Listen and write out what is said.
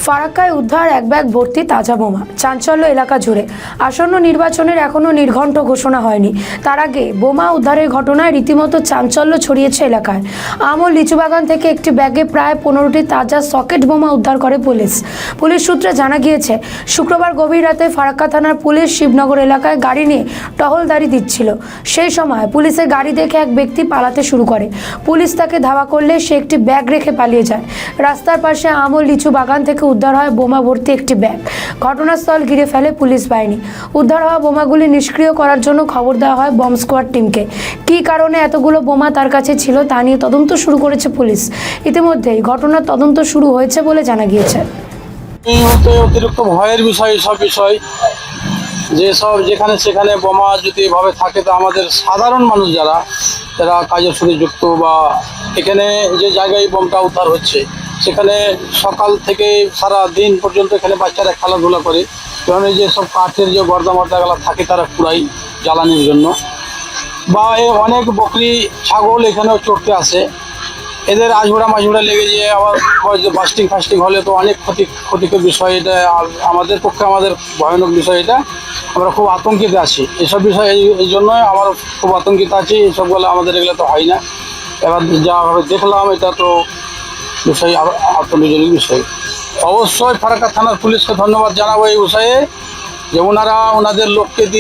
ফারাক্কায় উদ্ধার এক ব্যাগ ভর্তি তাজা বোমা, চাঞ্চল্য এলাকা জুড়ে। আসন্ন নির্বাচনের এখনও নির্ঘণ্ট ঘোষণা হয়নি, তার আগে বোমা উদ্ধারের ঘটনায় রীতিমতো চাঞ্চল্য ছড়িয়েছে এলাকায়। আম ও লিচু বাগান থেকে একটি ব্যাগে প্রায় 15টি তাজা সকেট বোমা উদ্ধার করে পুলিশ সূত্রে জানা গিয়েছে, শুক্রবার গভীর রাতে ফারাক্কা থানার পুলিশ শিবনগর এলাকায় গাড়ি নিয়ে টহলদারি দিচ্ছিল। সেই সময় পুলিশের গাড়ি দেখে এক ব্যক্তি পালাতে শুরু করে। পুলিশ তাকে ধাওয়া করলে সে একটি ব্যাগ রেখে পালিয়ে যায়। রাস্তার পাশে আম ও লিচু বাগান থেকে উদ্ধার হয় বোমা ভর্তি একটি ব্যাগ। ঘটনাস্থল ঘিরে ফেলে পুলিশ বাহিনী। উদ্ধার হওয়া বোমাগুলি নিষ্ক্রিয় করার জন্য খবর দেওয়া হয় বম্ব স্কোয়াড টিমকে। কী কারণে এতগুলো বোমা তার কাছে ছিল তা নিয়ে তদন্ত শুরু করেছে পুলিশ। ইতিমধ্যেই ঘটনার তদন্ত শুরু হয়েছে বলে জানা গিয়েছে। এই মুহূর্তে অতিরিক্ত ভয়ের বিষয় সব বিষয়, যেসব যেখানে সেখানে বোমা যদি এভাবে থাকে, তো আমাদের সাধারণ মানুষ যারা কাজের সাথে যুক্ত বা এখানে যে জায়গায় বোমটা উদ্ধার হচ্ছে সেখানে সকাল থেকে সারা দিন পর্যন্ত এখানে বাচ্চারা খেলাধুলা করে, কারণ এই যে সব কাঠের যে গর্দামর্দাগুলো থাকে তারা পুরাই জ্বালানির জন্য, বা অনেক বকরি ছাগল এখানেও চড়তে আসে। এদের আজহুড়া মাঝহুড়া লেগে যে আবার ফাস্টিং হলে তো অনেক ক্ষতিকর বিষয়। এটা আমাদের পক্ষে আমাদের ভয়ানক বিষয়। এটা আমরা খুব আতঙ্কিত আছি এসব বিষয়। এই জন্যই আমার খুব আতঙ্কিত আছি। এইসবগুলো আমাদের এগুলো তো হয় না। এবার যাভাবে দেখলাম এটা তো বিষয় আতঙ্কজনক বিষয়। অবশ্যই ফারাক্কা থানার পুলিশকে ধন্যবাদ জানাবো এই বিষয়ে, যে ওনারা ওনাদের লোককে দিয়ে